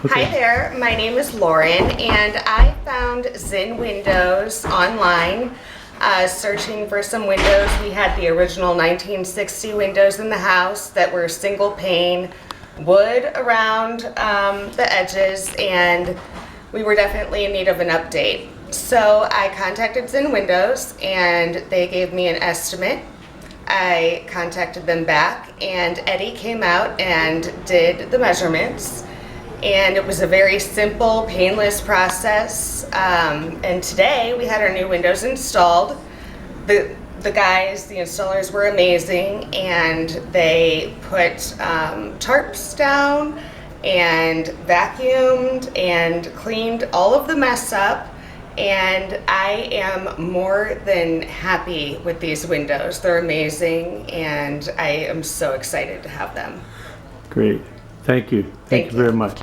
Okay. Hi there, my name is Lauren, and I found Zen Windows online, searching for some windows. We had the original 1960 windows in the house that were single pane, wood around the edges, and we were definitely in need of an update. So I contacted Zen Windows, and they gave me an estimate. I contacted them back, and Eddie came out and did the measurements. And it was a very simple, painless process. And today we had our new windows installed. The guys, the installers were amazing, and they put tarps down and vacuumed and cleaned all of the mess up. And I am more than happy with these windows. They're amazing, and I am so excited to have them. Great. Thank you. Thank you very much.